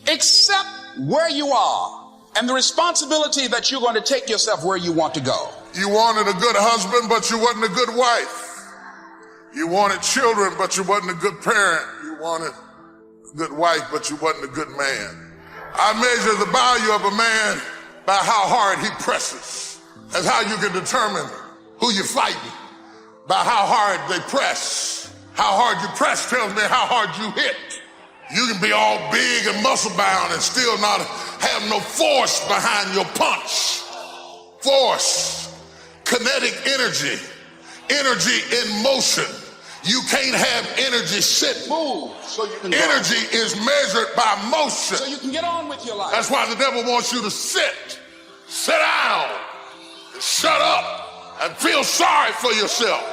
Accept where you are and the responsibility that you're going to take yourself where you want to go. You wanted a good husband, but you wasn't a good wife. You wanted children, but you wasn't a good parent. You wanted a good wife, but you wasn't a good man. I measure the value of a man by how hard he presses. That's how you can determine who you're fighting, by how hard they press. How hard you press tells me how hard you hit. You can be all big and muscle bound and still not have no force behind your punch. Force, kinetic energy, energy in motion. You can't have energy sit. Move so you can Energy is measured by motion. so you can get on with your life. That's why the devil wants you to sit down, shut up, and feel sorry for yourself.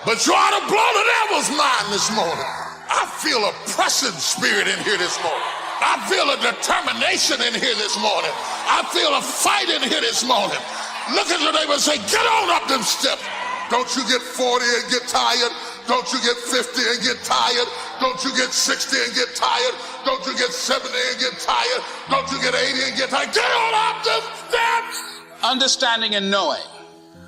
But you ought to blow the devil's mind this morning. I feel a pressing spirit in here this morning. I feel a determination in here this morning. I feel a fight in here this morning. Look at your neighbor and say, get on up them steps. Don't you get 40 and get tired. Don't you get 50 and get tired. Don't you get 60 and get tired. Don't you get 70 and get tired. Don't you get 80 and get tired. Get on up them steps. Understanding and knowing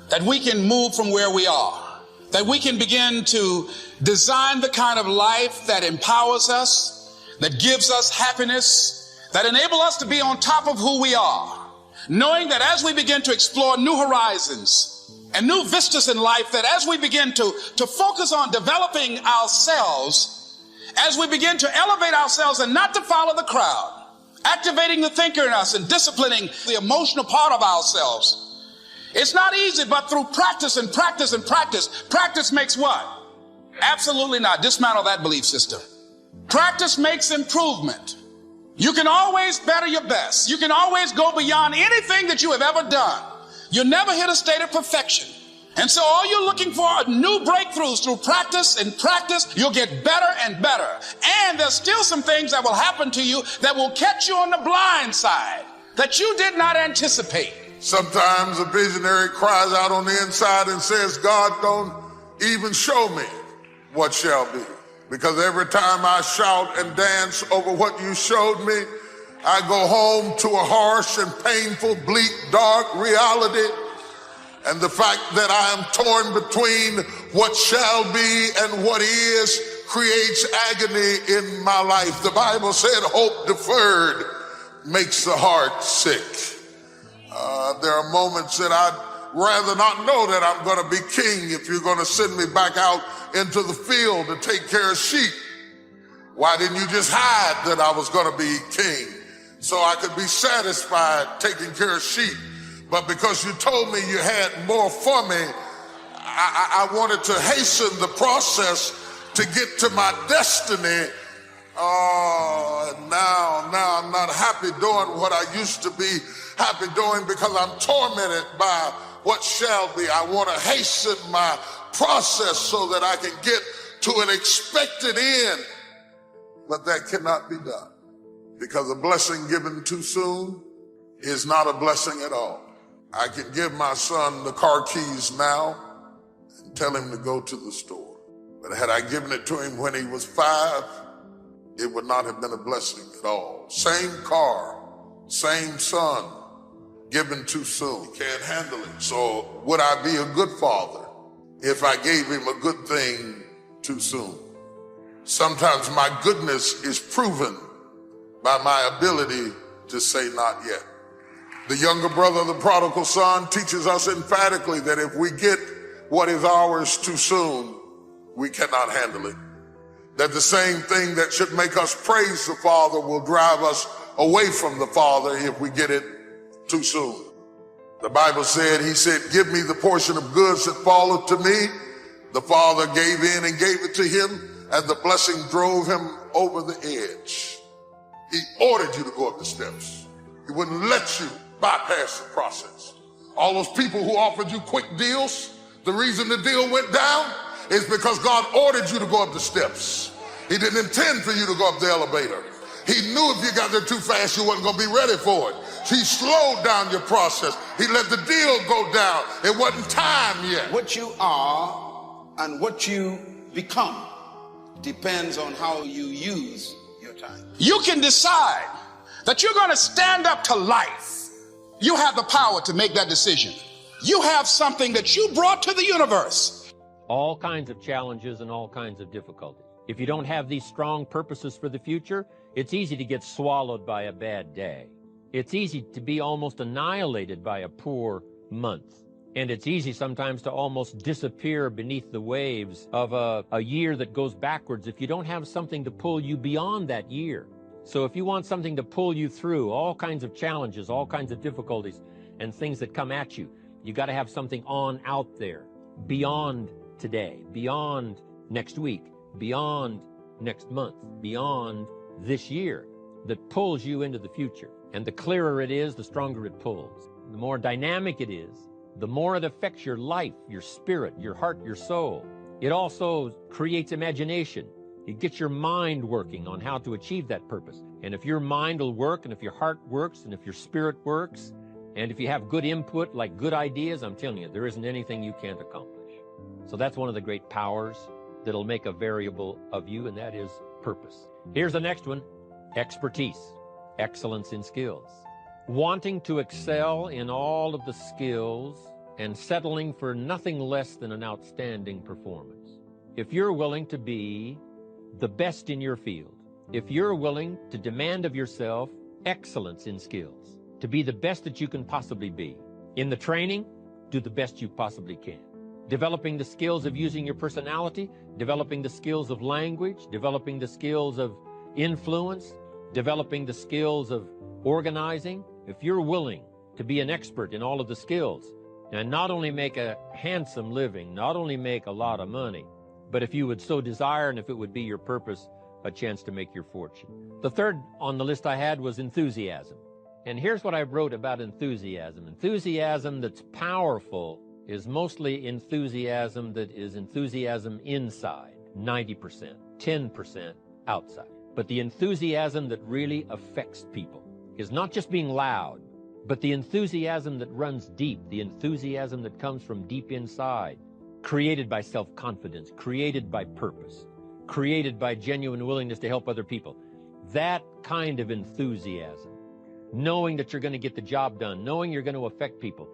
that we can move from where we are, that we can begin to design the kind of life that empowers us, that gives us happiness, that enable us to be on top of who we are, knowing that as we begin to explore new horizons and new vistas in life, that as we begin to focus on developing ourselves, as we begin to elevate ourselves and not to follow the crowd, activating the thinker in us and disciplining the emotional part of ourselves. It's not easy, but through practice and practice and practice. Practice makes what? Absolutely not. Dismantle that belief system. Practice makes improvement. You can always better your best. You can always go beyond anything that you have ever done. You'll never hit a state of perfection. And so all you're looking for are new breakthroughs through practice and practice. You'll get better and better. And there's still some things that will happen to you that will catch you on the blind side that you did not anticipate. Sometimes a visionary cries out on the inside and says, God, don't even show me what shall be. Because every time I shout and dance over what you showed me, I go home to a harsh and painful, bleak, dark reality. And the fact that I am torn between what shall be and what is creates agony in my life. The Bible said hope deferred makes the heart sick. There are moments that I'd rather not know that I'm going to be king if you're going to send me back out into the field to take care of sheep. Why didn't you just hide that I was going to be king so I could be satisfied taking care of sheep? But because you told me you had more for me, I wanted to hasten the process to get to my destiny. Now I'm not happy doing what I used to be happy doing because I'm tormented by what shall be. I want to hasten my process so that I can get to an expected end. But that cannot be done because a blessing given too soon is not a blessing at all. I can give my son the car keys now and tell him to go to the store. But had I given it to him when he was 5, it would not have been a blessing at all. Same car, same son, given too soon. He can't handle it. So would I be a good father if I gave him a good thing too soon? Sometimes my goodness is proven by my ability to say not yet. The younger brother of the prodigal son teaches us emphatically that if we get what is ours too soon, we cannot handle it. That the same thing that should make us praise the Father will drive us away from the Father if we get it too soon. The Bible said, he said, give me the portion of goods that falleth to me. The Father gave in and gave it to him, and the blessing drove him over the edge. He ordered you to go up the steps. He wouldn't let you bypass the process. All those people who offered you quick deals, the reason the deal went down is because God ordered you to go up the steps. He didn't intend for you to go up the elevator. He knew if you got there too fast, you wasn't going to be ready for it. He slowed down your process. He let the deal go down. It wasn't time yet. What you are and what you become depends on how you use your You can decide that you're going to stand up to life. You have the power to make that decision. You have something that you brought to the universe. All kinds of challenges and all kinds of difficulties. If you don't have these strong purposes for the future, it's easy to get swallowed by a bad day. It's easy to be almost annihilated by a poor month. And it's easy sometimes to almost disappear beneath the waves of a year that goes backwards if you don't have something to pull you beyond that year. So if you want something to pull you through all kinds of challenges, all kinds of difficulties, and things that come at you, you got to have something on out there, beyond today, beyond next week, beyond next month, beyond this year, that pulls you into the future. And the clearer it is, the stronger it pulls. The more dynamic it is, the more it affects your life, your spirit, your heart, your soul. It also creates imagination. It gets your mind working on how to achieve that purpose. And if your mind will work, and if your heart works, and if your spirit works, and if you have good input, like good ideas, I'm telling you, there isn't anything you can't accomplish. So that's one of the great powers that'll make a variable of you, and that is purpose. Here's the next one: expertise, excellence in skills. Wanting to excel in all of the skills and settling for nothing less than an outstanding performance. If you're willing to be the best in your field, if you're willing to demand of yourself excellence in skills, to be the best that you can possibly be. In the training, do the best you possibly can. Developing the skills of using your personality, developing the skills of language, developing the skills of influence, developing the skills of organizing. If you're willing to be an expert in all of the skills and not only make a handsome living, not only make a lot of money, but if you would so desire and if it would be your purpose, a chance to make your fortune. The third on the list I had was enthusiasm. And here's what I wrote about enthusiasm. Enthusiasm that's powerful is mostly enthusiasm that is enthusiasm inside, 90%, 10% outside. But the enthusiasm that really affects people is not just being loud, but the enthusiasm that runs deep, the enthusiasm that comes from deep inside, created by self-confidence, created by purpose, created by genuine willingness to help other people. That kind of enthusiasm, knowing that you're going to get the job done, knowing you're going to affect people,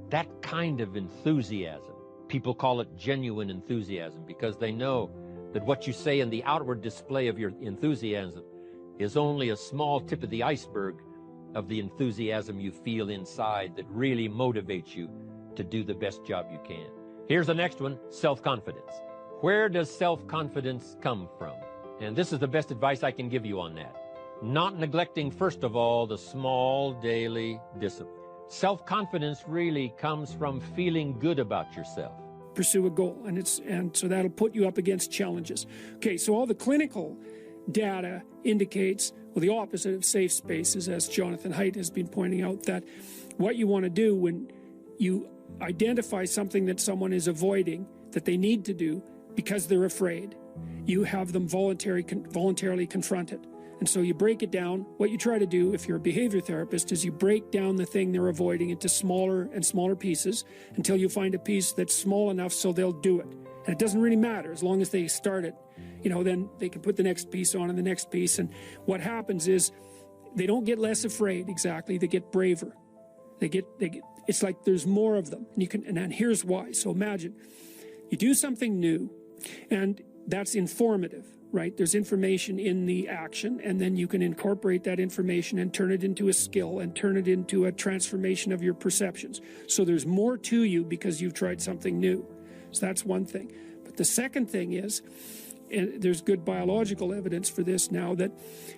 that kind of enthusiasm, people call it genuine enthusiasm because they know that what you say in the outward display of your enthusiasm is only a small tip of the iceberg of the enthusiasm you feel inside that really motivates you to do the best job you can. Here's the next one: self-confidence. Where does self-confidence come from? And this is the best advice I can give you on that. Not neglecting, first of all, the small daily discipline. Self-confidence really comes from feeling good about yourself. Pursue a goal, and so that'll put you up against challenges. Okay, so all the clinical data indicates, well, the opposite of safe spaces, as Jonathan Haidt has been pointing out, that what you want to do when you identify something that someone is avoiding, that they need to do because they're afraid, you have them voluntarily confront it. And so you break it down. What you try to do, if you're a behavior therapist, is you break down the thing they're avoiding into smaller and smaller pieces until you find a piece that's small enough so they'll do it. And it doesn't really matter as long as they start it. Then they can put the next piece on and the next piece. And what happens is they don't get less afraid exactly. They get braver. They get. It's like there's more of them. And here's why. So imagine you do something new, and that's informative. Right? There's information in the action, and then you can incorporate that information and turn it into a skill and turn it into a transformation of your perceptions. So there's more to you because you've tried something new. So that's one thing. But the second thing is, and there's good biological evidence for this now, that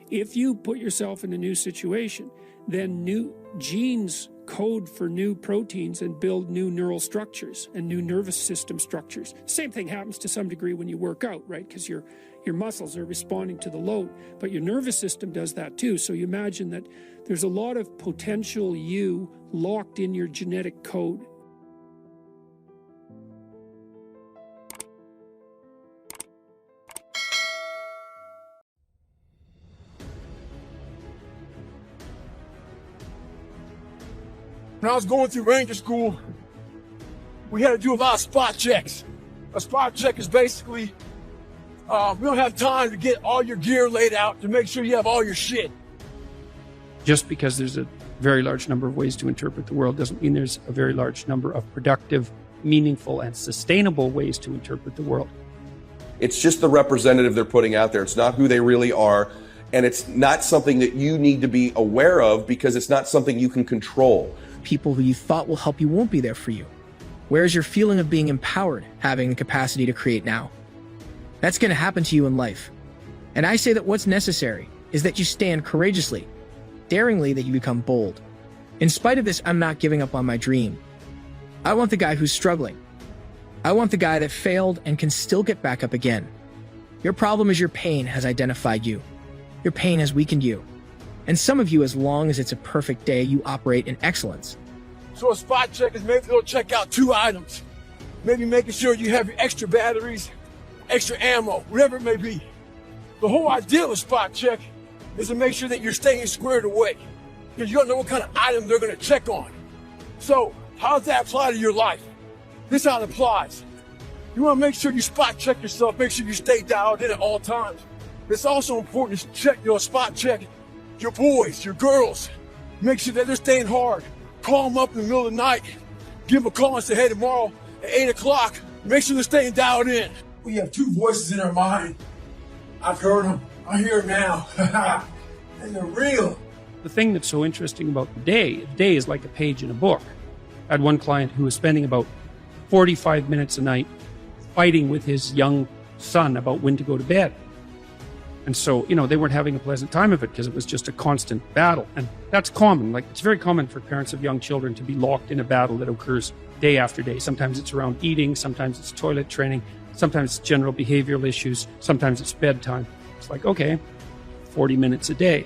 if you put yourself in a new situation, then new genes code for new proteins and build new neural structures and new nervous system structures. Same thing happens to some degree when you work out, right? Because your muscles are responding to the load, but your nervous system does that too. So you imagine that there's a lot of potential you locked in your genetic code. When I was going through Ranger School, we had to do a lot of spot checks. A spot check is basically We don't have time to get all your gear laid out to make sure you have all your shit. Just because there's a very large number of ways to interpret the world doesn't mean there's a very large number of productive, meaningful, and sustainable ways to interpret the world. It's just the representative they're putting out there. It's not who they really are. And it's not something that you need to be aware of because it's not something you can control. People who you thought will help you won't be there for you. Where's your feeling of being empowered, having the capacity to create now? That's going to happen to you in life. And I say that what's necessary is that you stand courageously, daringly, that you become bold. In spite of this, I'm not giving up on my dream. I want the guy who's struggling. I want the guy that failed and can still get back up again. Your problem is your pain has identified you. Your pain has weakened you. And some of you, as long as it's a perfect day, you operate in excellence. So a spot check is maybe they'll check out 2 items. Maybe making sure you have your extra batteries, extra ammo, whatever it may be. The whole idea of a spot check is to make sure that you're staying squared away. Because you don't know what kind of item they're going to check on. So how does that apply to your life? This is how it applies. You want to make sure you spot check yourself, make sure you stay dialed in at all times. It's also important to check your spot check your boys, your girls. Make sure that they're staying hard. Call them up in the middle of the night. Give them a call and say, hey, tomorrow at 8 o'clock, make sure they're staying dialed in. We have 2 voices in our mind. I've heard them. I hear them now. And they're real. The thing that's so interesting about the day is like a page in a book. I had one client who was spending about 45 minutes a night fighting with his young son about when to go to bed. And so, they weren't having a pleasant time of it because it was just a constant battle. And that's common. Like, it's very common for parents of young children to be locked in a battle that occurs day after day. Sometimes it's around eating, sometimes it's toilet training, sometimes it's general behavioral issues, sometimes it's bedtime. It's like, okay, 40 minutes a day.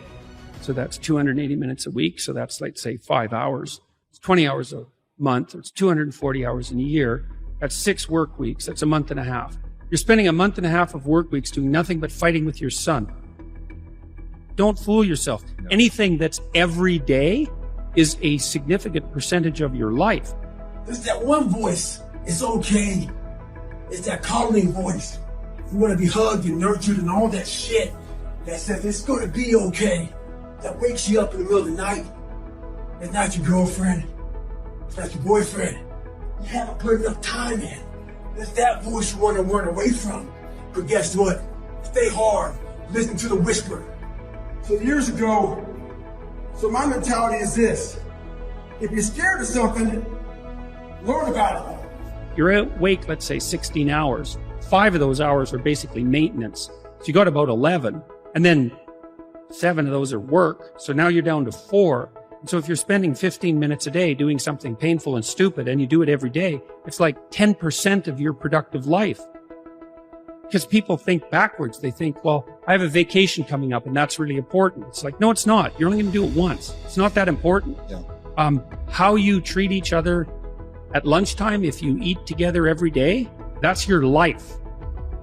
So that's 280 minutes a week. So that's, let's say, 5 hours. It's 20 hours a month. It's 240 hours in a year. That's 6 work weeks. That's a month and a half. You're spending a month and a half of work weeks doing nothing but fighting with your son. Don't fool yourself. No. Anything that's every day is a significant percentage of your life. There's that one voice. It's okay. It's that calming voice. You want to be hugged and nurtured and all that shit that says it's going to be okay. That wakes you up in the middle of the night. It's not your girlfriend. It's not your boyfriend. You haven't put enough time in. It's that voice you want to run away from. But guess what? Stay hard. Listen to the whisper. So years ago, my mentality is this. If you're scared of something, learn about it. You're awake, let's say, 16 hours. 5 of those hours are basically maintenance. So you got about 11. And then 7 of those are work. So now you're down to 4. And so if you're spending 15 minutes a day doing something painful and stupid and you do it every day, it's like 10% of your productive life. Because people think backwards. They think, well, I have a vacation coming up and that's really important. It's like, no, it's not. You're only going to do it once. It's not that important. Yeah. How you treat each other at lunchtime, if you eat together every day, that's your life.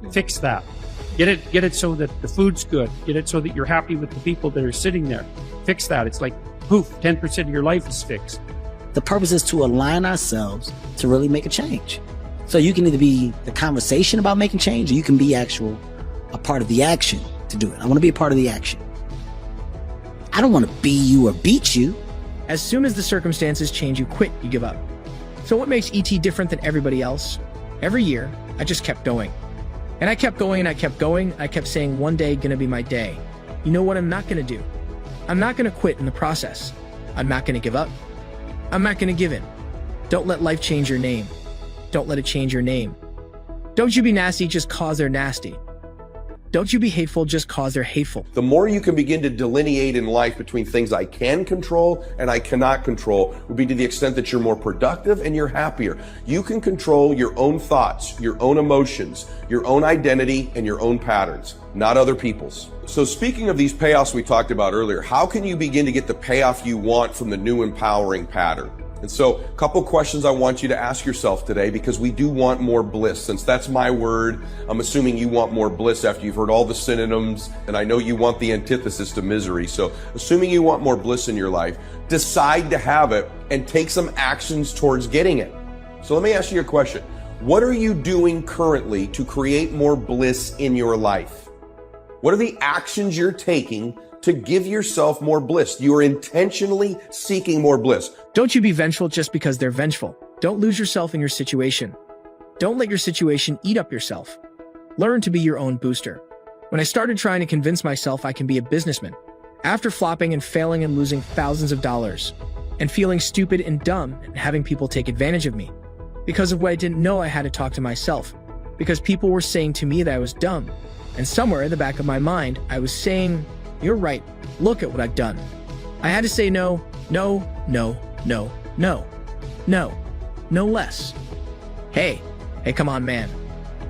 Yeah. Fix that. Get it so that the food's good. Get it so that you're happy with the people that are sitting there. Fix that. It's like, poof, 10% of your life is fixed. The purpose is to align ourselves to really make a change. So you can either be the conversation about making change, or you can be a part of the action to do it. I want to be a part of the action. I don't want to be you or beat you. As soon as the circumstances change, you quit, you give up. So what makes ET different than everybody else? Every year, I just kept going. And I kept going and I kept going. I kept saying, one day gonna be my day. You know what I'm not gonna do? I'm not gonna quit in the process. I'm not gonna give up. I'm not gonna give in. Don't let life change your name. Don't let it change your name. Don't you be nasty just cause they're nasty. Don't you be hateful just cause they're hateful. The more you can begin to delineate in life between things I can control and I cannot control will be to the extent that you're more productive and you're happier. You can control your own thoughts, your own emotions, your own identity, and your own patterns, not other people's. So speaking of these payoffs we talked about earlier, how can you begin to get the payoff you want from the new empowering pattern? And so a couple questions I want you to ask yourself today, because we do want more bliss. Since that's my word, I'm assuming you want more bliss after you've heard all the synonyms, and I know you want the antithesis to misery. So assuming you want more bliss in your life, decide to have it and take some actions towards getting it. So let me ask you a question. What are you doing currently to create more bliss in your life? What are the actions you're taking to give yourself more bliss? You are intentionally seeking more bliss. Don't you be vengeful just because they're vengeful. Don't lose yourself in your situation. Don't let your situation eat up yourself. Learn to be your own booster. When I started trying to convince myself I can be a businessman, after flopping and failing and losing thousands of dollars, and feeling stupid and dumb and having people take advantage of me, because of what I didn't know, I had to talk to myself, because people were saying to me that I was dumb, and somewhere in the back of my mind, I was saying, you're right, look at what I've done. I had to say no, no, no, no, no, no, no less. Hey, come on, man.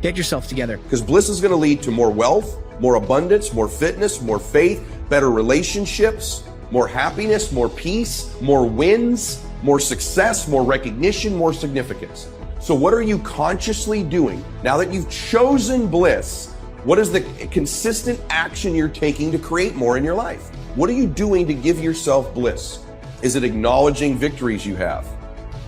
Get yourself together. Because bliss is going to lead to more wealth, more abundance, more fitness, more faith, better relationships, more happiness, more peace, more wins, more success, more recognition, more significance. So what are you consciously doing now that you've chosen bliss? What is the consistent action you're taking to create more in your life? What are you doing to give yourself bliss? Is it acknowledging victories you have?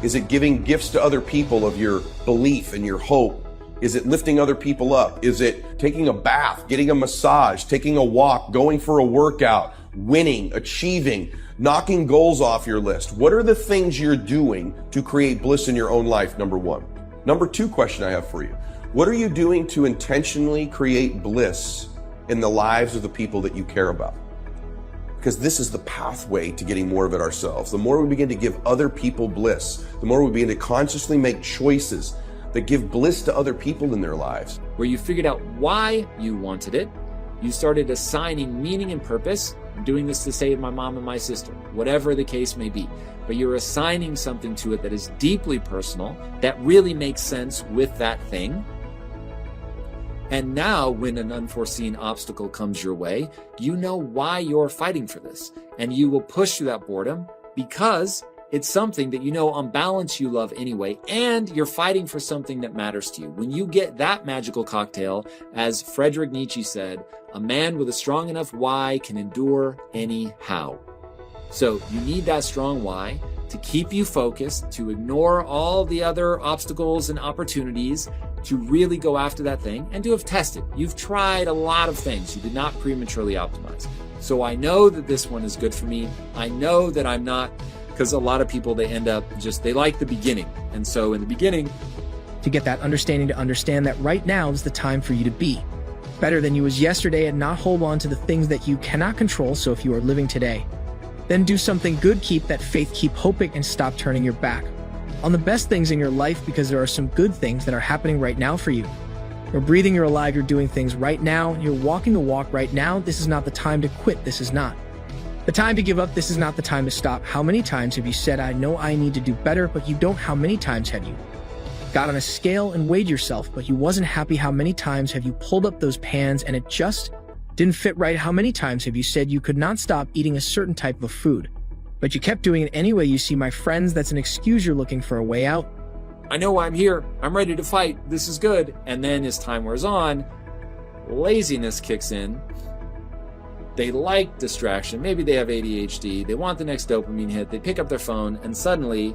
Is it giving gifts to other people of your belief and your hope? Is it lifting other people up? Is it taking a bath, getting a massage, taking a walk, going for a workout, winning, achieving, knocking goals off your list? What are the things you're doing to create bliss in your own life, number one? Number two question I have for you. What are you doing to intentionally create bliss in the lives of the people that you care about? Because this is the pathway to getting more of it ourselves. The more we begin to give other people bliss, the more we begin to consciously make choices that give bliss to other people in their lives. Where you figured out why you wanted it, you started assigning meaning and purpose. I'm doing this to save my mom and my sister, whatever the case may be. But you're assigning something to it that is deeply personal, that really makes sense with that thing. And now when an unforeseen obstacle comes your way, you know why you're fighting for this. And you will push through that boredom because it's something that you know on balance you love anyway, and you're fighting for something that matters to you. When you get that magical cocktail, as Friedrich Nietzsche said, a man with a strong enough why can endure any how. So you need that strong why to keep you focused, to ignore all the other obstacles and opportunities, to really go after that thing and to have tested. You've tried a lot of things. You did not prematurely optimize. So I know that this one is good for me. I know that I'm not, because a lot of people, they end up they like the beginning. And so in the beginning, to get that understanding, to understand that right now is the time for you to be better than you was yesterday and not hold on to the things that you cannot control. So if you are living today, then do something good, keep that faith, keep hoping, and stop turning your back on the best things in your life, because there are some good things that are happening right now for you. You're breathing, you're alive, you're doing things right now, you're walking the walk right now. This is not the time to quit. This is not the time to give up. This is not the time to stop. How many times have you said, I know I need to do better, but you don't? How many times have you got on a scale and weighed yourself, but you wasn't happy? How many times have you pulled up those pans and it just didn't fit right? How many times have you said you could not stop eating a certain type of food, but you kept doing it anyway? You see, my friends, that's an excuse. You're looking for a way out. I know I'm here. I'm ready to fight. This is good. And then as time wears on, laziness kicks in. They like distraction. Maybe they have ADHD. They want the next dopamine hit. They pick up their phone and suddenly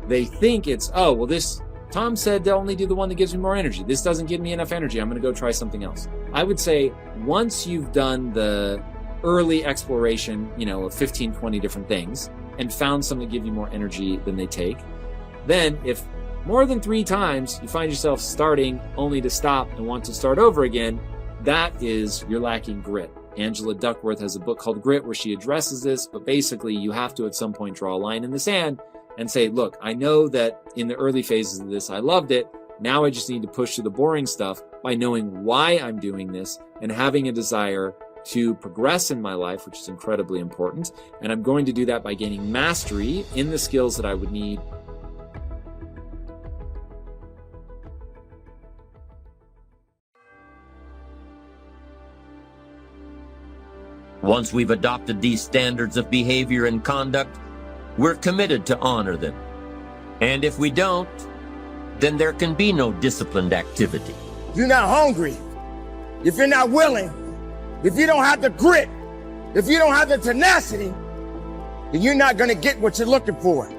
they think it's, oh, well, this Tom said to only do the one that gives me more energy. This doesn't give me enough energy. I'm going to go try something else. I would say once you've done the early exploration, of 15, 20 different things and found some that give you more energy than they take, then if more than 3 times you find yourself starting only to stop and want to start over again, that is you're lacking grit. Angela Duckworth has a book called Grit where she addresses this, but basically you have to at some point draw a line in the sand and say, look, I know that in the early phases of this, I loved it. Now I just need to push through the boring stuff by knowing why I'm doing this and having a desire to progress in my life, which is incredibly important. And I'm going to do that by gaining mastery in the skills that I would need. Once we've adopted these standards of behavior and conduct, we're committed to honor them. And if we don't, then there can be no disciplined activity. If you're not hungry, if you're not willing, if you don't have the grit, if you don't have the tenacity, then you're not going to get what you're looking for.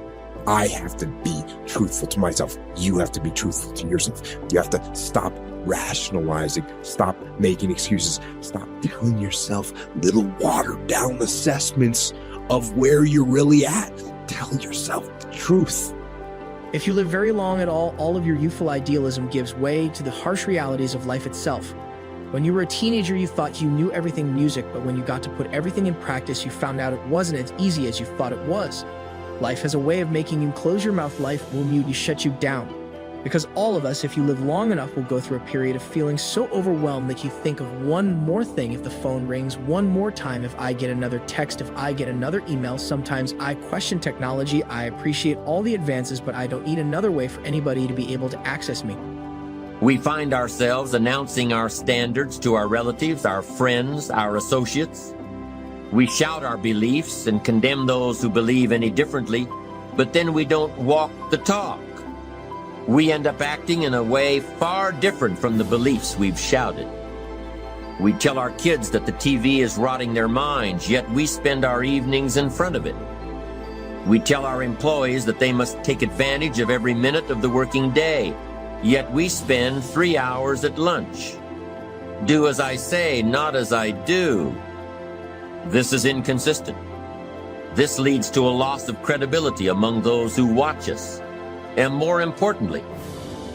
I have to be truthful to myself. You have to be truthful to yourself. You have to stop rationalizing, stop making excuses, stop telling yourself little watered down assessments of where you're really at. Tell yourself the truth. If you live very long at all of your youthful idealism gives way to the harsh realities of life itself. When you were a teenager, you thought you knew everything music, but when you got to put everything in practice, you found out it wasn't as easy as you thought it was. Life has a way of making you close your mouth. Life will mute you, shut you down. Because all of us, if you live long enough, will go through a period of feeling so overwhelmed that you think of one more thing if the phone rings, one more time if I get another text, if I get another email. Sometimes I question technology. I appreciate all the advances, but I don't need another way for anybody to be able to access me. We find ourselves announcing our standards to our relatives, our friends, our associates. We shout our beliefs and condemn those who believe any differently, but then we don't walk the talk. We end up acting in a way far different from the beliefs we've shouted. We tell our kids that the TV is rotting their minds, yet we spend our evenings in front of it. We tell our employees that they must take advantage of every minute of the working day, yet we spend 3 hours at lunch. Do as I say, not as I do. This is inconsistent. This leads to a loss of credibility among those who watch us. And more importantly,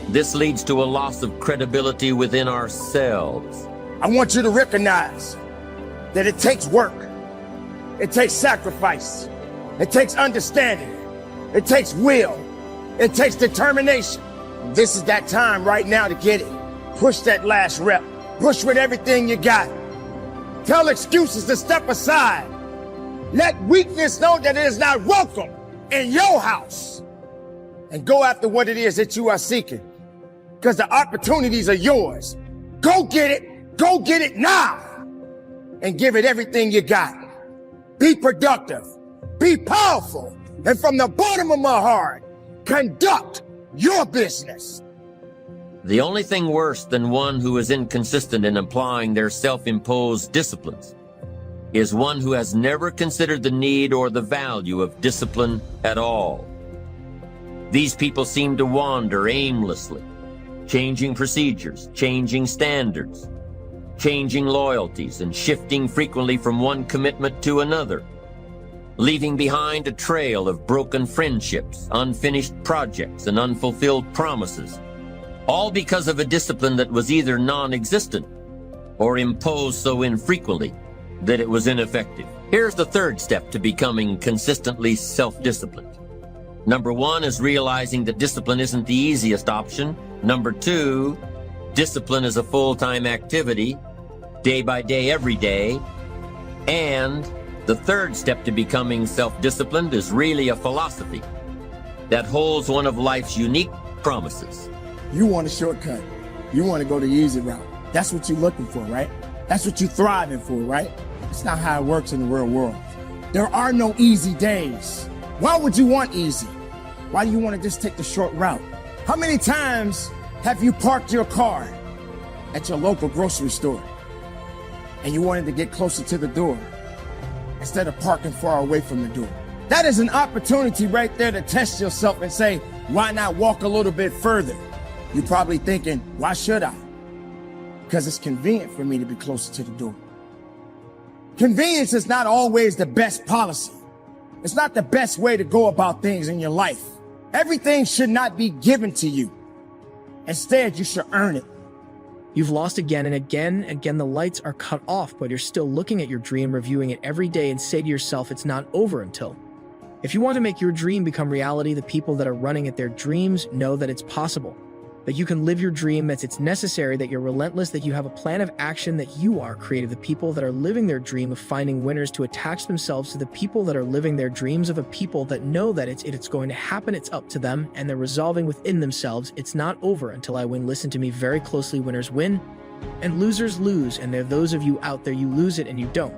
this leads to a loss of credibility within ourselves. I want you to recognize that it takes work. It takes sacrifice. It takes understanding. It takes will. It takes determination. This is that time right now to get it. Push that last rep. Push with everything you got. Tell excuses to step aside. Let weakness know that it is not welcome in your house. And go after what it is that you are seeking. Because the opportunities are yours. Go get it. Go get it now. And give it everything you got. Be productive. Be powerful. And from the bottom of my heart, conduct your business. The only thing worse than one who is inconsistent in applying their self-imposed disciplines is one who has never considered the need or the value of discipline at all. These people seem to wander aimlessly, changing procedures, changing standards, changing loyalties, and shifting frequently from one commitment to another, leaving behind a trail of broken friendships, unfinished projects, and unfulfilled promises, all because of a discipline that was either non-existent or imposed so infrequently that it was ineffective. Here's the third step to becoming consistently self-disciplined. Number 1 is realizing that discipline isn't the easiest option. Number 2, discipline is a full-time activity, day by day, every day. And the third step to becoming self-disciplined is really a philosophy that holds one of life's unique promises. You want a shortcut. You want to go the easy route. That's what you're looking for, right? That's what you're thriving for, right? It's not how it works in the real world. There are no easy days. Why would you want easy? Why do you want to just take the short route? How many times have you parked your car at your local grocery store and you wanted to get closer to the door instead of parking far away from the door? That is an opportunity right there to test yourself and say, why not walk a little bit further? You're probably thinking, why should I? Because it's convenient for me to be closer to the door. Convenience is not always the best policy. It's not the best way to go about things in your life. Everything should not be given to you. Instead, you should earn it. You've lost again and again. Again, the lights are cut off, but you're still looking at your dream, reviewing it every day, and say to yourself, it's not over until. If you want to make your dream become reality, the people that are running at their dreams know that it's possible. That you can live your dream, that it's necessary, that you're relentless, that you have a plan of action, that you are creative. The people that are living their dream of finding winners to attach themselves to the people that are living their dreams of a people that know that it's going to happen, it's up to them, and they're resolving within themselves, it's not over until I win. Listen to me very closely. Winners win, and losers lose, and there are those of you out there, you lose it and you don't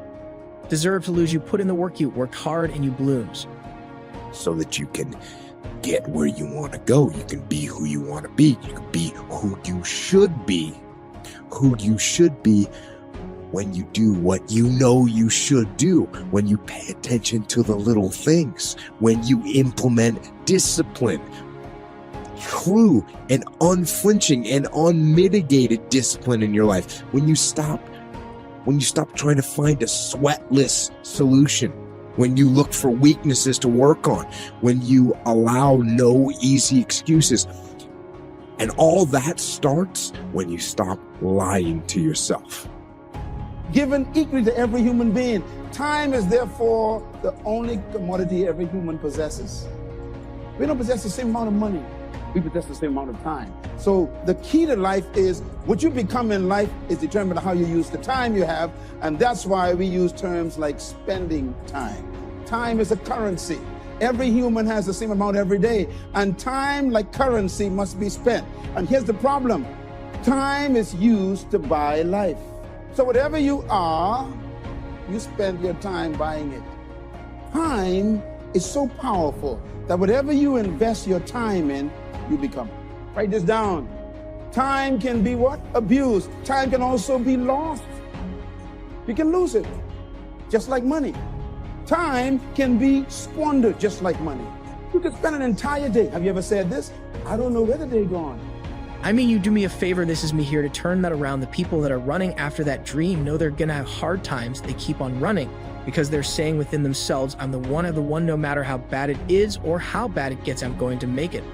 deserve to lose. You put in the work, you worked hard, and you blooms. So that you can get where you want to go. You can be who you want to be. You can be who you should be. Who you should be when you do what you know you should do, when you pay attention to the little things, when you implement discipline, true and unflinching and unmitigated discipline in your life, when you stop trying to find a sweatless solution, when you look for weaknesses to work on, when you allow no easy excuses. And all that starts when you stop lying to yourself. Given equally to every human being, time is therefore the only commodity every human possesses. We don't possess the same amount of money. We possess the same amount of time. So the key to life is what you become in life is determined by how you use the time you have. And that's why we use terms like spending time. Time is a currency. Every human has the same amount every day. And time, like currency, must be spent. And here's the problem. Time is used to buy life. So whatever you are, you spend your time buying it. Time is so powerful that whatever you invest your time in, you become. Write this down. Time can be what? Abused. Time can also be lost. You can lose it, just like money. Time can be squandered, just like money. You can spend an entire day. Have you ever said this? I don't know where the day gone. I mean, you do me a favor. This is me here to turn that around. The people that are running after that dream know they're going to have hard times. They keep on running because they're saying within themselves, I'm the one no matter how bad it is or how bad it gets, I'm going to make it.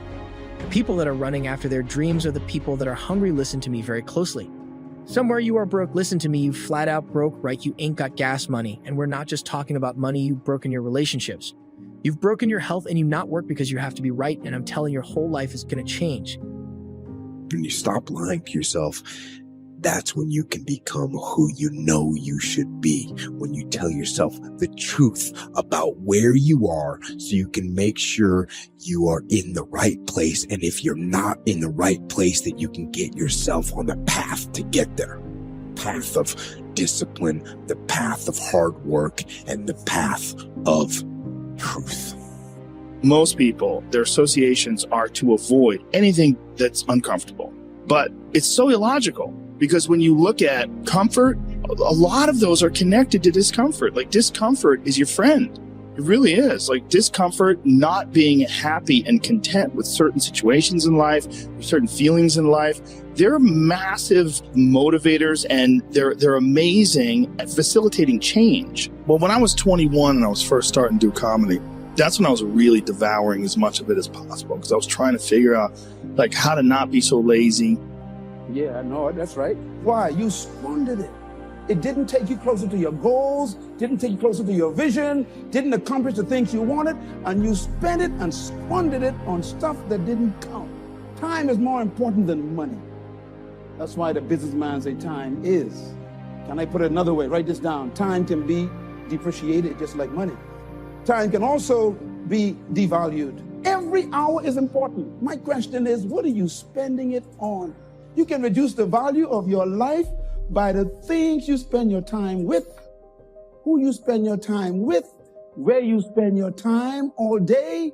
The people that are running after their dreams are the people that are hungry. Listen to me very closely. Somewhere you are broke, listen to me, you flat out broke, right? You ain't got gas money. And we're not just talking about money, you've broken your relationships. You've broken your health and you not work because you have to be right. And I'm telling you, your whole life is going to change. When you stop lying to yourself, that's when you can become who you know you should be. When you tell yourself the truth about where you are so you can make sure you are in the right place. And if you're not in the right place, that you can get yourself on the path to get there. Path of discipline, the path of hard work, and the path of truth. Most people, their associations are to avoid anything that's uncomfortable. But it's so illogical because when you look at comfort, a lot of those are connected to discomfort. Like discomfort is your friend. It really is. Like discomfort, not being happy and content with certain situations in life, certain feelings in life. They're massive motivators and they're amazing at facilitating change. Well, when I was 21 and I was first starting to do comedy, that's when I was really devouring as much of it as possible because I was trying to figure out like how to not be so lazy. Yeah, I know, that's right. Why? You squandered it. It didn't take you closer to your goals, didn't take you closer to your vision, didn't accomplish the things you wanted, and you spent it and squandered it on stuff that didn't count. Time is more important than money. That's why the businessman say time is. Can I put it another way? Write this down. Time can be depreciated just like money. Time can also be devalued. Every hour is important. My question is, what are you spending it on? You can reduce the value of your life by the things you spend your time with, who you spend your time with, where you spend your time all day.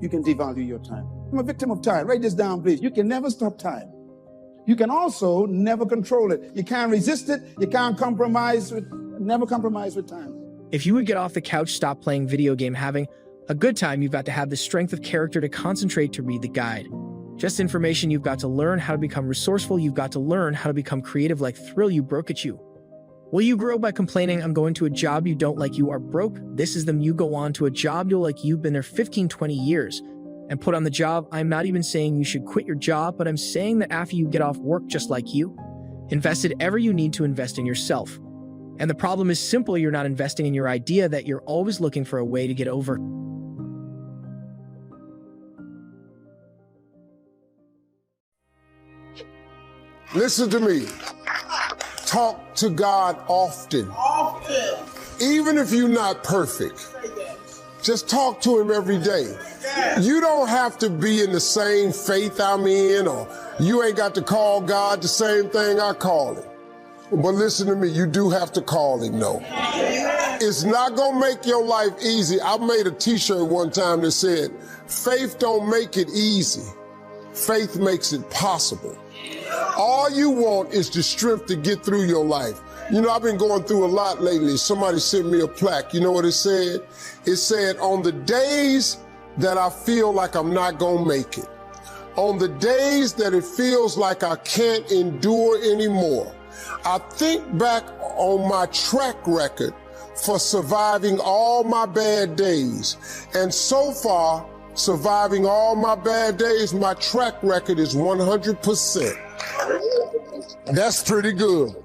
You can devalue your time. I'm a victim of time. Write this down, please. You can never stop time. You can also never control it. You can't resist it. You can't never compromise with time. If you would get off the couch, stop playing video game, having a good time, you've got to have the strength of character to concentrate to read the guide. Just information, you've got to learn how to become resourceful, you've got to learn how to become creative like Thrill You broke at you. Will you grow by complaining, I'm going to a job you don't like, you are broke? This is them, you go on to a job you'll like, you've been there 15, 20 years and put on the job. I'm not even saying you should quit your job, but I'm saying that after you get off work just like you, invested ever you need to invest in yourself. And the problem is simple, you're not investing in your idea, that you're always looking for a way to get over. Listen to me. Talk to God often. Even if you're not perfect. Just talk to him every day. You don't have to be in the same faith I'm in, or you ain't got to call God the same thing I call him. But listen to me, you do have to call him, though. It's not gonna make your life easy. I made a t-shirt one time that said, faith don't make it easy. Faith makes it possible. All you want is the strength to get through your life. You know, I've been going through a lot lately. Somebody sent me a plaque. You know what it said? It said, on the days that I feel like I'm not gonna make it, on the days that it feels like I can't endure anymore, I think back on my track record for surviving all my bad days. And so far, surviving all my bad days, my track record is 100%. That's pretty good.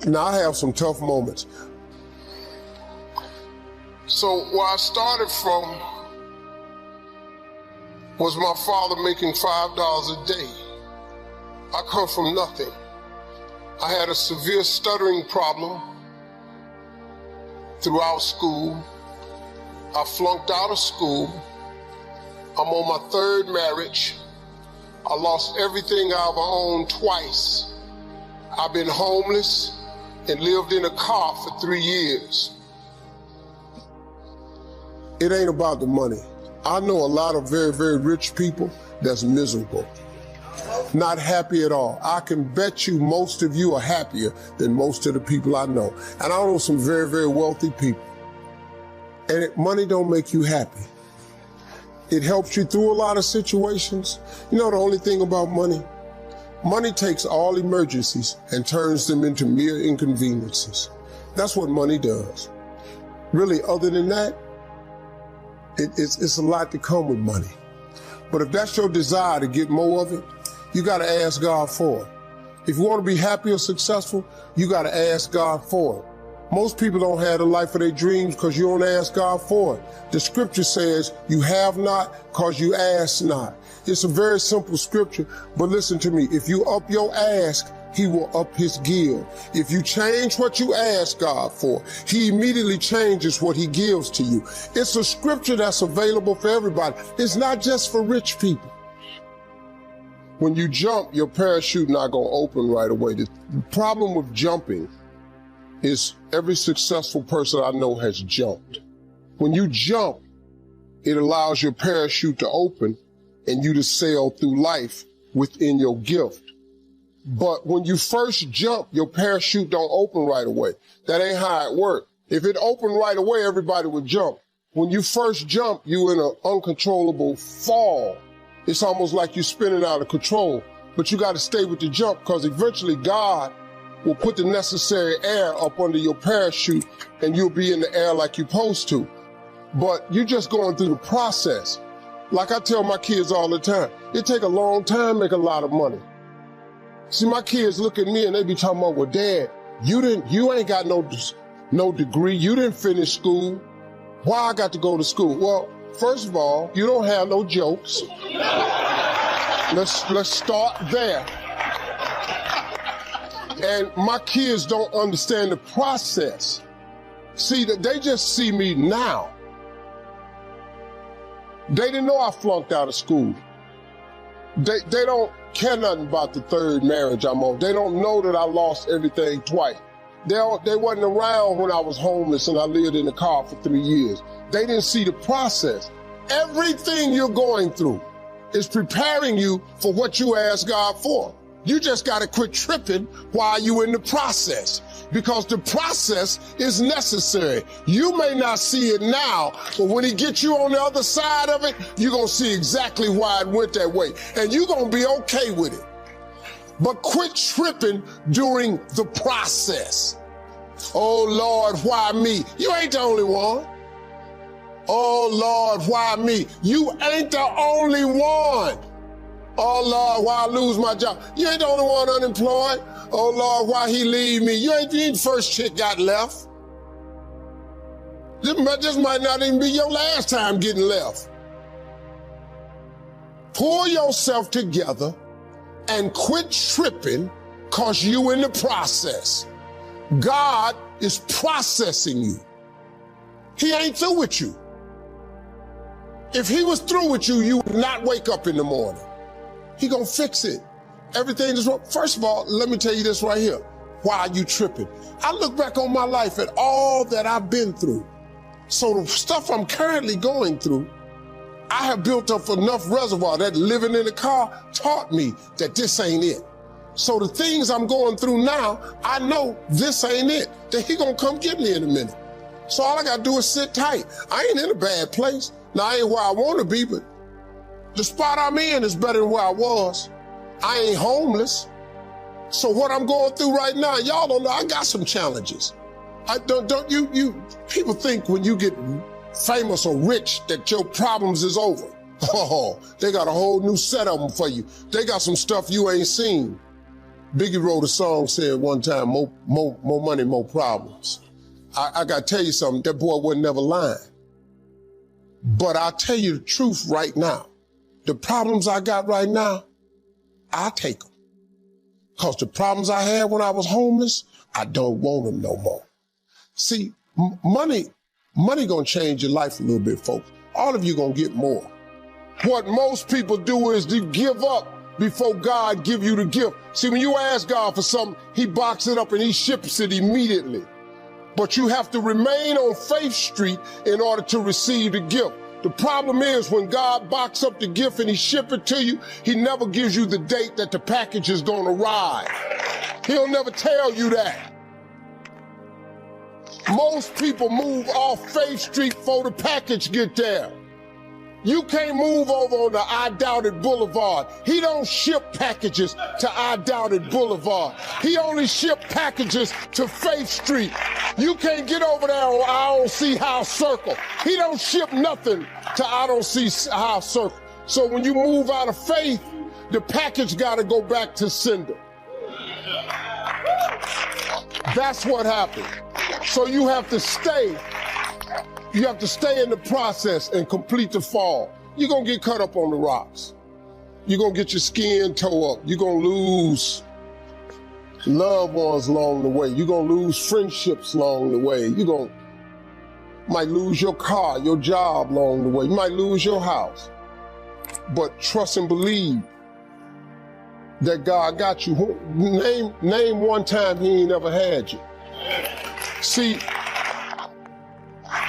Now, I have some tough moments. So where I started from was my father making $5 a day. I come from nothing. I had a severe stuttering problem throughout school. I flunked out of school. I'm on my third marriage. I lost everything I've owned twice. I've been homeless and lived in a car for 3 years. It ain't about the money. I know a lot of very, very rich people that's miserable, not happy at all. I can bet you most of you are happier than most of the people I know. And I know some very, very wealthy people. And money don't make you happy. It helps you through a lot of situations. You know the only thing about money? Money takes all emergencies and turns them into mere inconveniences. That's what money does. Really, other than that, it's a lot to come with money. But if that's your desire to get more of it, you got to ask God for it. If you want to be happy or successful, you got to ask God for it. Most people don't have the life of their dreams because you don't ask God for it. The scripture says you have not because you ask not. It's a very simple scripture, but listen to me. If you up your ask, he will up his give. If you change what you ask God for, he immediately changes what he gives to you. It's a scripture that's available for everybody. It's not just for rich people. When you jump, your parachute not going to open right away. The problem with jumping is every successful person I know has jumped. When you jump, it allows your parachute to open and you to sail through life within your gift. But when you first jump, your parachute don't open right away. That ain't how it works. If it opened right away, everybody would jump. When you first jump, you're in an uncontrollable fall. It's almost like you're spinning out of control. But you got to stay with the jump because eventually God will put the necessary air up under your parachute and you'll be in the air like you're supposed to. But you're just going through the process. Like I tell my kids all the time, it take a long time to make a lot of money. See, my kids look at me and they be talking about, well, Dad, you ain't got no degree. You didn't finish school. Why I got to go to school? Well, first of all, you don't have no jokes. Let's start there. And my kids don't understand the process. See, they just see me now. They didn't know I flunked out of school. They don't care nothing about the third marriage I'm on. They don't know that I lost everything twice. They wasn't around when I was homeless and I lived in a car for 3 years. They didn't see the process. Everything you're going through is preparing you for what you ask God for. You just got to quit tripping while you're in the process, because the process is necessary. You may not see it now, but when he gets you on the other side of it, you're going to see exactly why it went that way. And you're going to be okay with it. But quit tripping during the process. Oh, Lord, why me? You ain't the only one. Oh, Lord, why me? You ain't the only one. Oh, Lord, why I lose my job? You ain't the only one unemployed. Oh, Lord, why he leave me? You ain't the first chick got left. This might not even be your last time getting left. Pull yourself together and quit tripping because you in the process. God is processing you. He ain't through with you. If he was through with you, you would not wake up in the morning. He gonna fix it. Everything is wrong. First of all, let me tell you this right here. Why are you tripping? I look back on my life at all that I've been through. So the stuff I'm currently going through, I have built up enough reservoir that living in a car taught me that this ain't it. So the things I'm going through now, I know this ain't it. That he gonna come get me in a minute. So all I gotta do is sit tight. I ain't in a bad place. Now I ain't where I wanna be, but the spot I'm in is better than where I was. I ain't homeless. So what I'm going through right now, y'all don't know, I got some challenges. People think when you get famous or rich that your problems is over. Oh, they got a whole new set of them for you. They got some stuff you ain't seen. Biggie wrote a song said one time, more money, more problems. I gotta tell you something, that boy wasn't never lying. But I'll tell you the truth right now. The problems I got right now, I'll take them. Because the problems I had when I was homeless, I don't want them no more. See, money gonna change your life a little bit, folks. All of you gonna get more. What most people do is to give up before God give you the gift. See, when you ask God for something, he boxes it up and he ships it immediately. But you have to remain on Faith Street in order to receive the gift. The problem is when God boxes up the gift and he ships it to you, he never gives you the date that the package is gonna arrive. He'll never tell you that. Most people move off Faith Street before the package get there. You can't move over on the I Doubt It Boulevard. He don't ship packages to I Doubt It Boulevard. He only ship packages to Faith Street. You can't get over there on I Don't See House Circle. He don't ship nothing to I Don't See House Circle. So when you move out of faith, the package gotta go back to sender. That's what happened. So you have to stay. You have to stay in the process and complete the fall. You're gonna get cut up on the rocks. You're gonna get your skin toe up. You're gonna lose loved ones along the way. You're gonna lose friendships along the way. Might lose your car, your job along the way. You might lose your house. But trust and believe that God got you. Name one time he ain't ever had you. See,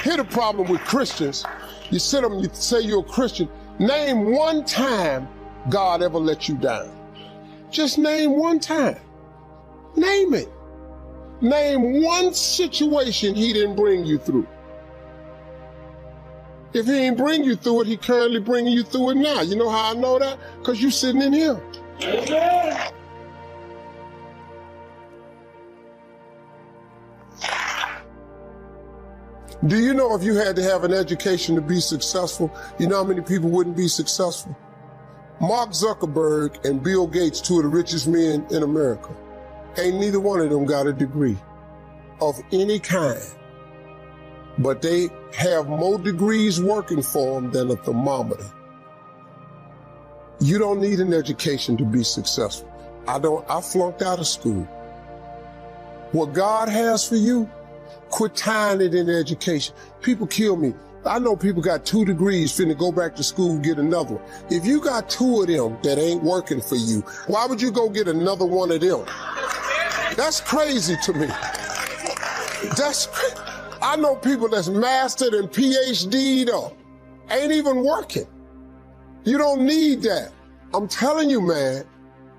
here's the problem with Christians. You sit them, you say you're a Christian. Name one time God ever let you down. Just name one time. Name it. Name one situation he didn't bring you through. If he ain't bring you through it, he currently bringing you through it now. You know how I know that? Because you sitting in here. Okay. Do you know if you had to have an education to be successful, you know how many people wouldn't be successful? Mark Zuckerberg and Bill Gates, two of the richest men in America, ain't neither one of them got a degree of any kind. But they have more degrees working for them than a thermometer. You don't need an education to be successful. I flunked out of school. What God has for you, quit tying it in education. People kill me. I know people got 2 degrees finna go back to school and get another one. If you got 2 of them that ain't working for you, why would you go get another one of them? That's crazy to me. I know people that's mastered and PhD'd up, ain't even working. You don't need that. I'm telling you, man,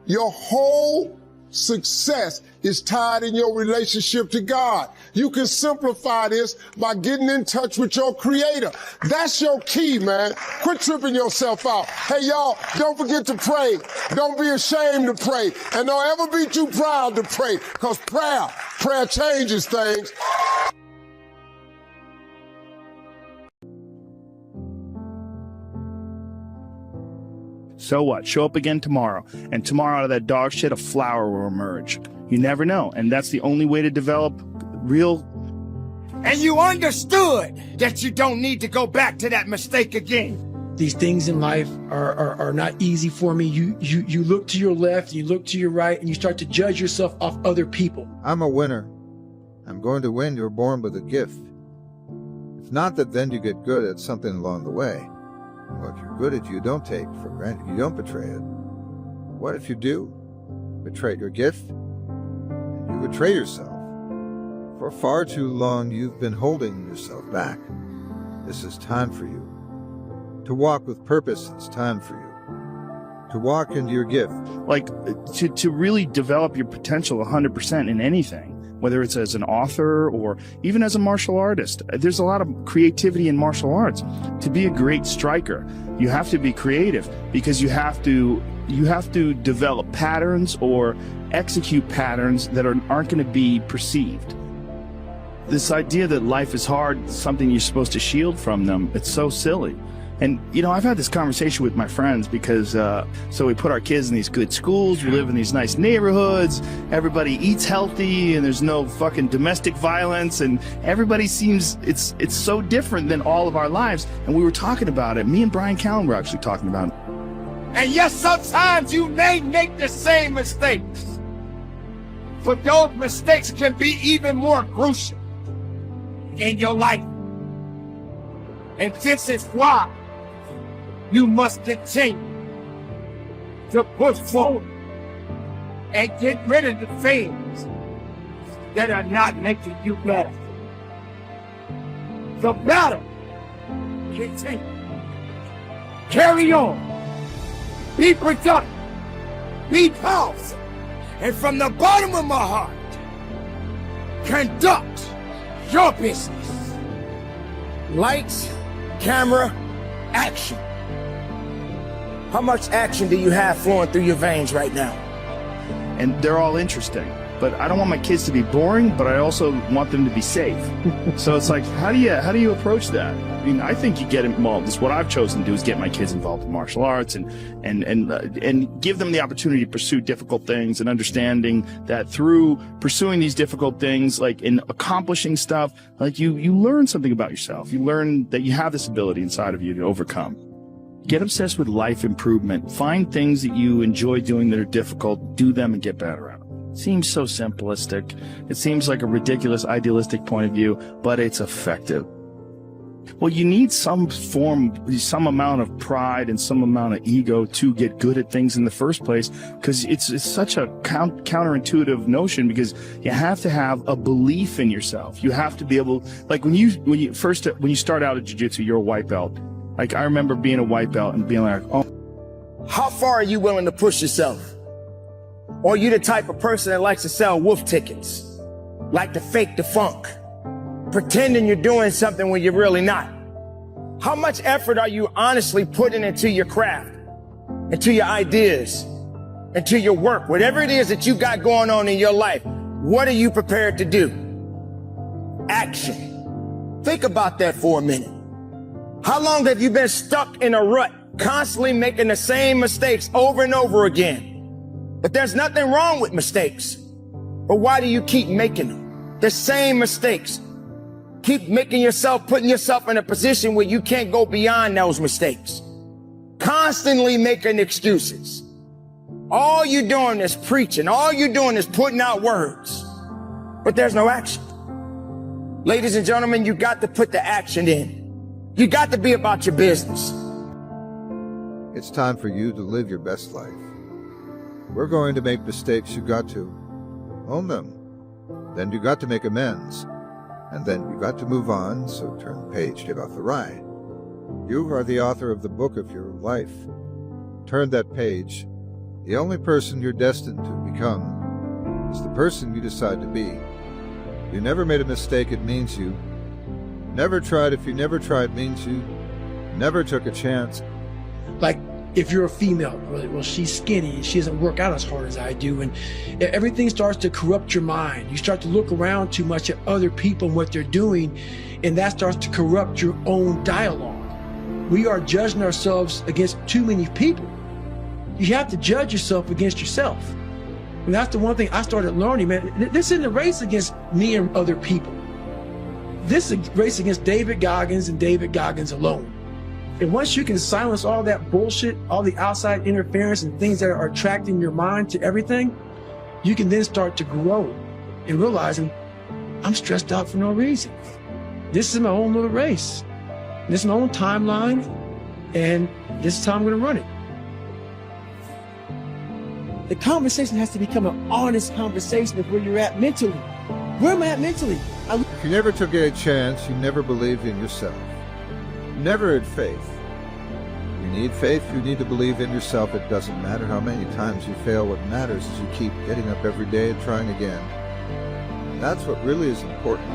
your whole success is tied in your relationship to God. You can simplify this by getting in touch with your creator. That's your key, man. Quit tripping yourself out. Hey, y'all, don't forget to pray. Don't be ashamed to pray. And don't ever be too proud to pray, because prayer changes things. So what? Show up again tomorrow, and tomorrow out of that dog shit, a flower will emerge. You never know, and that's the only way to develop real. And you understood that you don't need to go back to that mistake again. These things in life are not easy for me. You look to your left, you look to your right, and you start to judge yourself off other people. I'm a winner. I'm going to win. You're born with a gift. It's not that then you get good at something along the way. What you're good at, you don't take for granted. You don't betray it. What if you do? Betray your gift? You betray yourself. For far too long, you've been holding yourself back. This is time for you. To walk with purpose, it's time for you. to walk into your gift. Like, to really develop your potential 100% in anything, whether it's as an author or even as a martial artist. There's a lot of creativity in martial arts. To be a great striker, you have to be creative, because you have to develop patterns or execute patterns that aren't going to be perceived. This idea that life is hard, something you're supposed to shield from them, it's so silly. And, you know, I've had this conversation with my friends because, so we put our kids in these good schools, we live in these nice neighborhoods, everybody eats healthy, and there's no fucking domestic violence, and everybody seems, it's so different than all of our lives. And we were talking about it. Me and Brian Callen were actually talking about it. And yes, sometimes you may make the same mistakes, but those mistakes can be even more crucial in your life. And this is why you must continue to push forward and get rid of the things that are not making you better. The battle continues. Carry on. Be productive. Be powerful. And from the bottom of my heart, conduct your business. Lights, camera, action. How much action do you have flowing through your veins right now? And they're all interesting, but I don't want my kids to be boring, but I also want them to be safe. So it's like, how do you approach that? I mean, I think you get involved. This is what I've chosen to do, is get my kids involved in martial arts and give them the opportunity to pursue difficult things, and understanding that through pursuing these difficult things, like in accomplishing stuff, like you learn something about yourself. You learn that you have this ability inside of you to overcome. Get obsessed with life improvement. Find things that you enjoy doing that are difficult, do them and get better at them. It seems so simplistic. It seems like a ridiculous, idealistic point of view, but it's effective. Well, you need some amount of pride and some amount of ego to get good at things in the first place, because it's such a counterintuitive notion, because you have to have a belief in yourself. You have to be able, like when you start out at jiu-jitsu, you're a white belt. Like, I remember being a white belt and being like, oh. How far are you willing to push yourself? Or are you the type of person that likes to sell wolf tickets? Like to fake the funk? Pretending you're doing something when you're really not? How much effort are you honestly putting into your craft, into your ideas, into your work? Whatever it is that you got going on in your life, what are you prepared to do? Action. Think about that for a minute. How long have you been stuck in a rut, constantly making the same mistakes over and over again? But there's nothing wrong with mistakes. But why do you keep making them? The same mistakes. Keep putting yourself in a position where you can't go beyond those mistakes. Constantly making excuses. All you're doing is preaching. All you're doing is putting out words. But there's no action. Ladies and gentlemen, you got to put the action in. You got to be about your business. It's time for you to live your best life. We're going to make mistakes. You got to own them. Then you got to make amends. And then you got to move on, so turn the page, get off the ride. You are the author of the book of your life. Turn that page. The only person you're destined to become is the person you decide to be. You never made a mistake, it means you never tried. If you never tried, means you never took a chance. Like, if you're a female, well, she's skinny and she doesn't work out as hard as I do, and everything starts to corrupt your mind. You start to look around too much at other people and what they're doing, and that starts to corrupt your own dialogue. We are judging ourselves against too many people. You have to judge yourself against yourself. And that's the one thing I started learning, man. This isn't a race against me and other people. This is a race against David Goggins and David Goggins alone. And once you can silence all that bullshit, all the outside interference and things that are attracting your mind to everything, you can then start to grow and realizing, I'm stressed out for no reason. This is my own little race. This is my own timeline, and this is how I'm going to run it. The conversation has to become an honest conversation of where you're at mentally. Where am I at mentally? If you never took a chance, you never believed in yourself. You never had faith. You need faith, you need to believe in yourself. It doesn't matter how many times you fail. What matters is you keep getting up every day and trying again. And that's what really is important.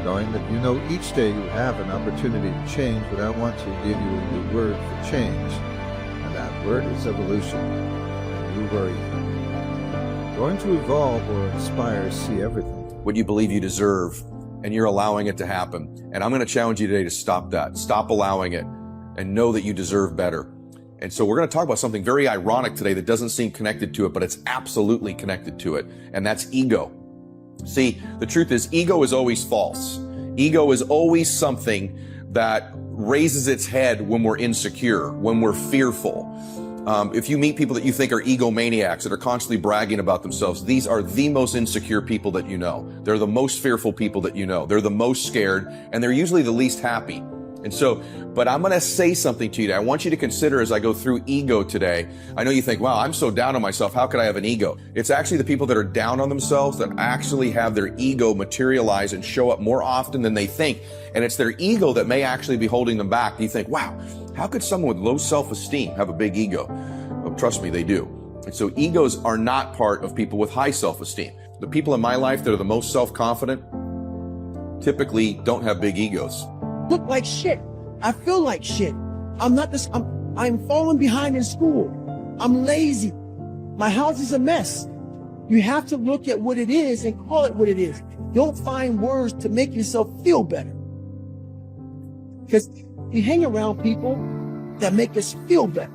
Knowing that you know each day you have an opportunity to change, but I want to give you a new word for change. And that word is evolution. And you are you. Going to evolve or inspire, see everything. What you believe you deserve, and you're allowing it to happen. And I'm going to challenge you today to stop that. Stop allowing it and know that you deserve better. And so we're going to talk about something very ironic today that doesn't seem connected to it, but it's absolutely connected to it. And that's ego. See, the truth is ego is always false. Ego is always something that raises its head when we're insecure, when we're fearful. If you meet people that you think are egomaniacs that are constantly bragging about themselves, these are the most insecure people that you know. They're the most fearful people that you know. They're the most scared, and they're usually the least happy. And so, but I'm going to say something to you today. I want you to consider as I go through ego today. I know you think, wow, I'm so down on myself. How could I have an ego? It's actually the people that are down on themselves that actually have their ego materialize and show up more often than they think. And it's their ego that may actually be holding them back. You think, wow, how could someone with low self-esteem have a big ego? Well, trust me, they do. And so egos are not part of people with high self-esteem. The people in my life that are the most self-confident typically don't have big egos. Look like shit. I feel like shit. I'm falling behind in school. I'm lazy. My house is a mess. You have to look at what it is and call it what it is. Don't find words to make yourself feel better. Because we hang around people that make us feel better,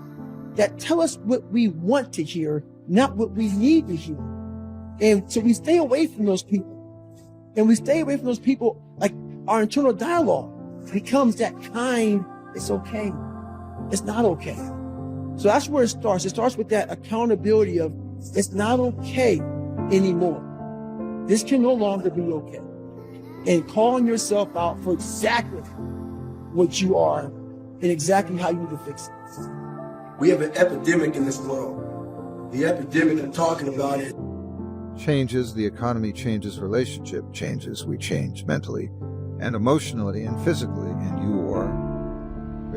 that tell us what we want to hear, not what we need to hear. And so we stay away from those people. And we stay away from those people, like our internal dialogue becomes that kind, it's okay. It's not okay. So that's where it starts. It starts with that accountability of it's not okay anymore. This can no longer be okay. And calling yourself out for exactly what you are and exactly how you need to fix it. We have an epidemic in this world. The epidemic I'm talking about is changes, the economy changes, relationship changes, we change mentally and emotionally and physically, and you are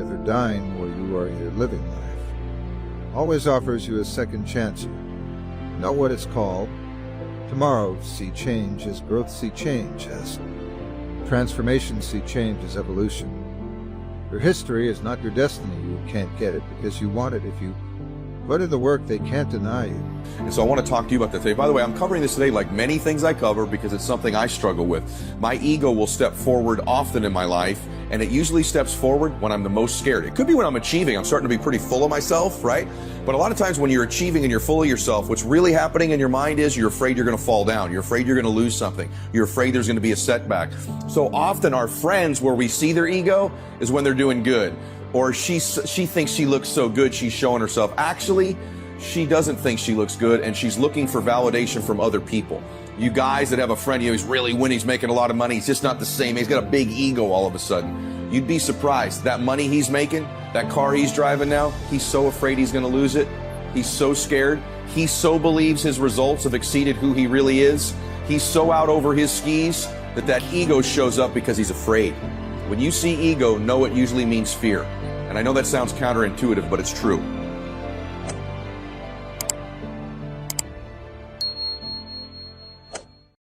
either dying or you are either living life. Always offers you a second chance. You know what it's called. Tomorrow, see change as growth, see change as transformation, see change as evolution. Your history is not your destiny. You can't get it because you want it. If you put in the work, they can't deny you. And so I want to talk to you about that today. By the way, I'm covering this today like many things I cover because it's something I struggle with. My ego will step forward often in my life, and it usually steps forward when I'm the most scared. It could be when I'm achieving. I'm starting to be pretty full of myself, right? But a lot of times when you're achieving and you're full of yourself, what's really happening in your mind is you're afraid you're going to fall down. You're afraid you're going to lose something. You're afraid there's going to be a setback. So often our friends where we see their ego is when they're doing good. Or she thinks she looks so good, she's showing herself. Actually, she doesn't think she looks good, and she's looking for validation from other people. You guys that have a friend, he's really winning, he's making a lot of money, he's just not the same. He's got a big ego all of a sudden. You'd be surprised. That money he's making, that car he's driving now, he's so afraid he's going to lose it. He's so scared. He so believes his results have exceeded who he really is. He's so out over his skis that ego shows up because he's afraid. When you see ego, know it usually means fear. And I know that sounds counterintuitive, but it's true.